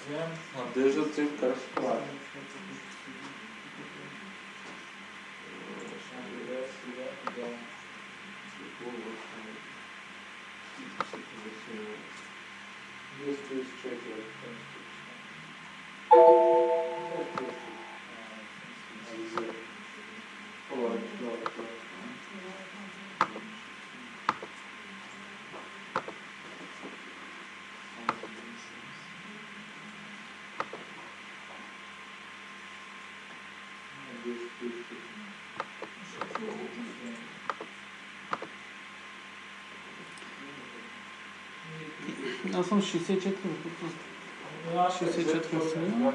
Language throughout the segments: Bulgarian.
Надежда, ти как се прави? Аз съм 64, 64 сега.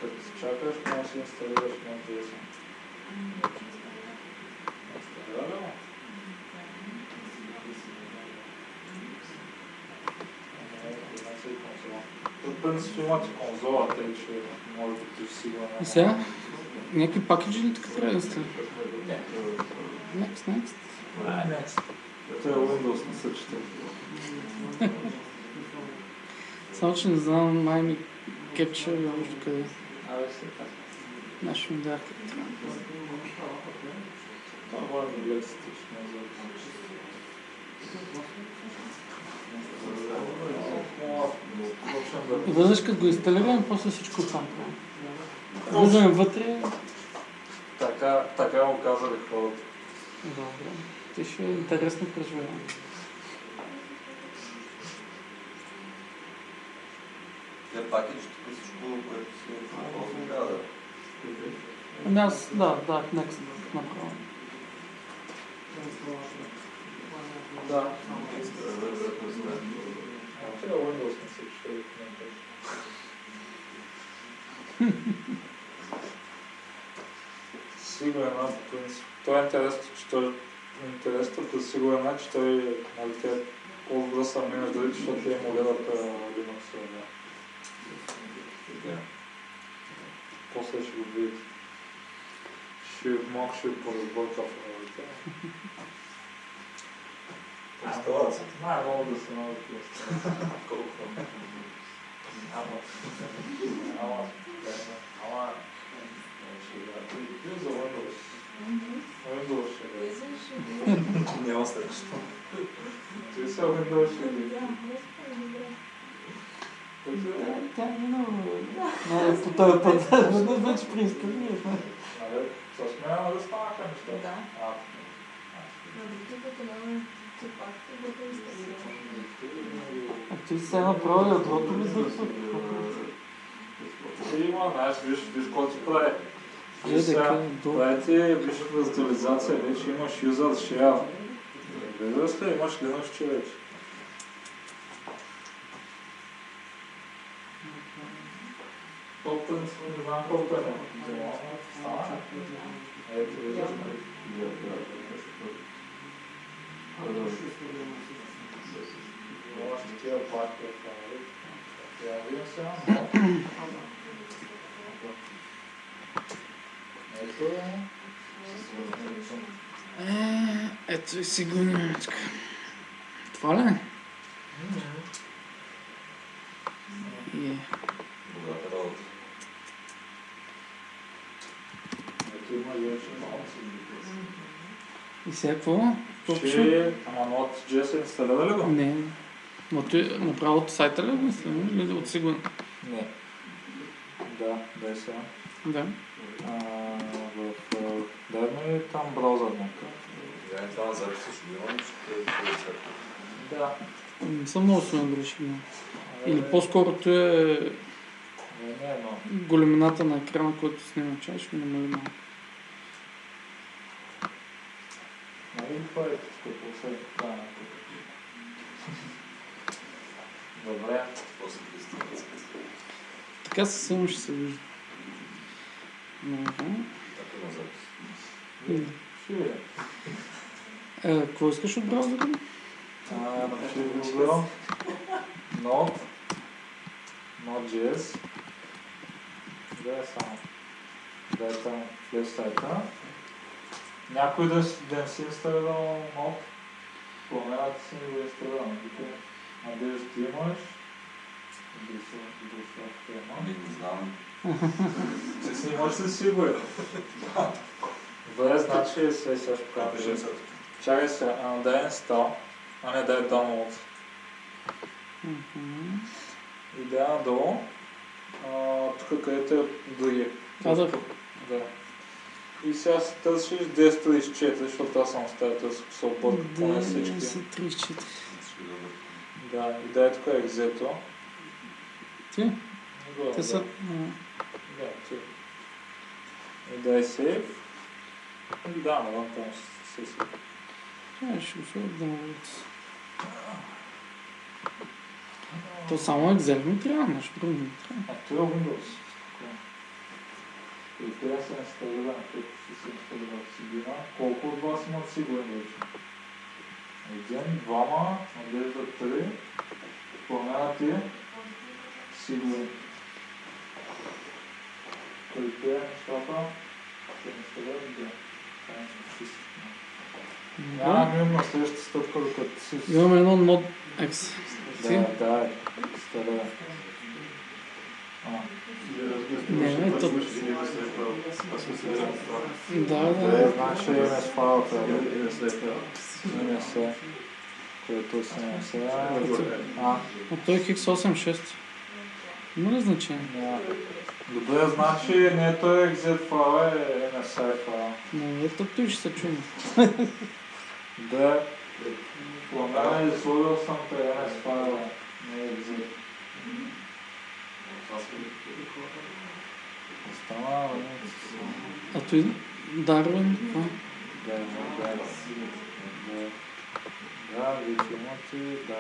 Като се чакаш, може да си инсталираш Node.js. В принцип имате конзола, тъй че може да ти сигурно. И сега? Някакви пакеджи ли така трябва да инсталираш? Next. Next. Това е Windows, не са чете. Само, че не знам, май ми кепча още къде. Абе се така. Наши ми даха. Това е гледстично за Веднъж като го инсталираме, после всичко там. Влизаме вътре. Така му казали хората. Добре. Ти ще е интересно преживяване. Те пакеджи, тук всичко, което си използва, трябва да... Ами аз, да, next направо. Да. Сега Windows не се чете да Сигурен, по принцип. Това е интересното, сигурен, че той те по-добре са минеш дали, защото те емулират Linux. После ще го видите. Малко ще поразбърка в работа. Инсталация. Най-много да се научи. Колко? Ама. За Windows. Windows ще бъде. Няма страшно. Ти са Windows ще бъде. Тя е много... По този път, веднъж вече преинсталирахме. С мен да станаха неща. Да. А ти се направи ядрото ли дърса? Има, знаеш, виж какво ти прави. Е, Виж визуализация, вече имаш user share. Виждаш ли, имаш Linux човек. По принцип не знам колко е. Ето виждаш ли. Имаш такива пакти в фаворит. Я видим сега, но... Ето е. Ето и сигурно. Това ли? Богата работа. Ето има вече малко. И сега какво? Ама Node.js инсталира ли го? Не. Но ти направо от сайта ли го инсталира или от сигурно? Не. Да е сега. Да. Дай ми там браузър някакъв. Я това на записа ще имам, ще Да. Не съм много силен дали ще има. Или по-скоро то е Не, но... големината на екрана, който снима чай, ще ми намали малко. Нали това е като последно това на Добре. после кристалите. Така със силно ще се вижда. Добре. Така на запис. Ще видим. Какво искаш от браузъра? Ще Google Node.js. Да е само. Да е там влез сайта. Някой да не си инсталирал Node? Спомената си ми го изстрелява. Надежда, ти имаш? Ами не знам. Ти си имаш ли сигурен? Добре, значи сега ще покажа. Чакай се, дай инстал, а не дай download. И дай надолу, тук където е други. Казах. Да. И сега си търсиш 1034, защото аз съм оставил да се объркат поне всички. 1034. Да, и дай тук екзето. Ти? Да, Те са... Да, ти. И дай сейв. И да, навън там се си. Ще го сложа да му... То само Excel ми трябва, нещо друго ми трябва. А това е Windows. И трябва да се инсталира, като ще се инсталира Сигура. Колко от вас имат Сигура вече? Един, двама, Надежда 3, Пламена ти, Сигура. При тези нещата се инсталират да. Нямам им на следващата стъпка, докато си... Имаме едно Node X. Да, стара. Не, то... Да. Значи MS файлата е MS, което си MS. А той е X86. Има ли значение? Добре, значи не той exit файла, е MSI файла. Не, то той ще се чуем. Да, Пламена изложил съм те MS файла, не exit. Остана, А той Darwin, това? Да, вече имате, да.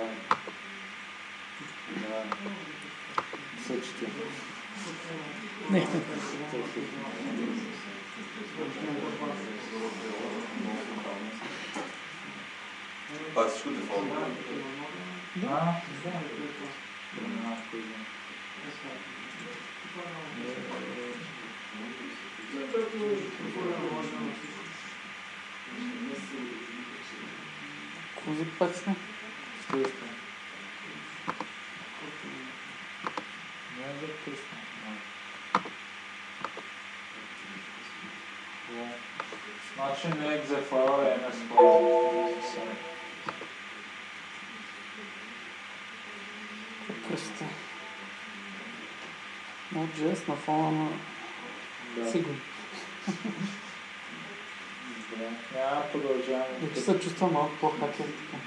Съчете. Не. Пак всичко дефолтно. Да. Какво запасне? Значи не exe файла, е MS файла. Кръста. Node.js на фона на Сигурно. Няма продължаваме. Вече се чувства малко по-хакер така.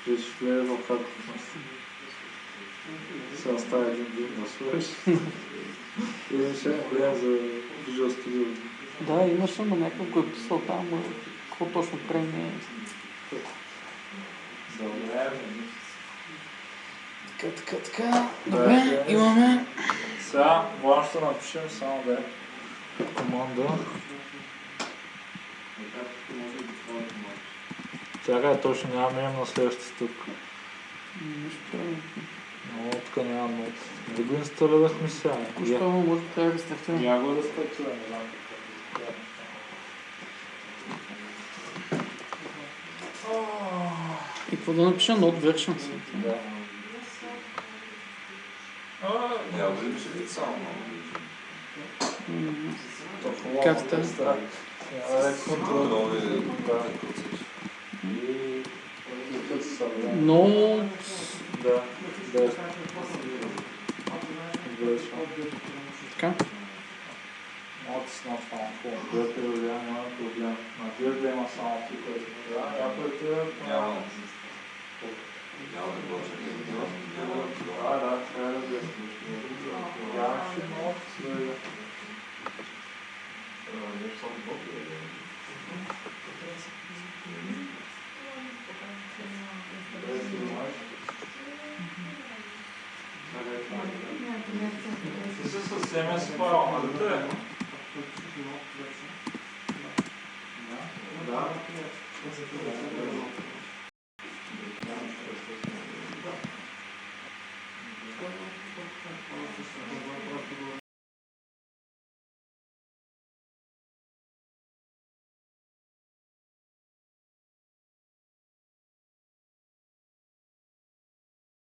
Ще влезе в хакерност. Се оставя един ден да слушаш. И ще влезе за Visual Studio. Да, имаше, но някакъв го е писал там, какво точно прави не е. Добре. Така. Добре, имаме... Сега, може да напишем само да е команда. Чакай, точно нямаме на следващата стъпка. Нищо правилно. Но тук няма нот. Да го инсталирахме сега. Току-що може да трябва да стартираме. Я го да стартираме, не знам какво. И какво да напиша? Node version. Да. Няма да пише вид само. Как става? Контрол е... Node... Да. Така? Not found. Гъртел няма проблем. Надежда има само тук. Някой те... Няма. Няма да го чакай. Да, трябва да бъде. Нямаше нот. Ти си със SMS файл, нали те? Да.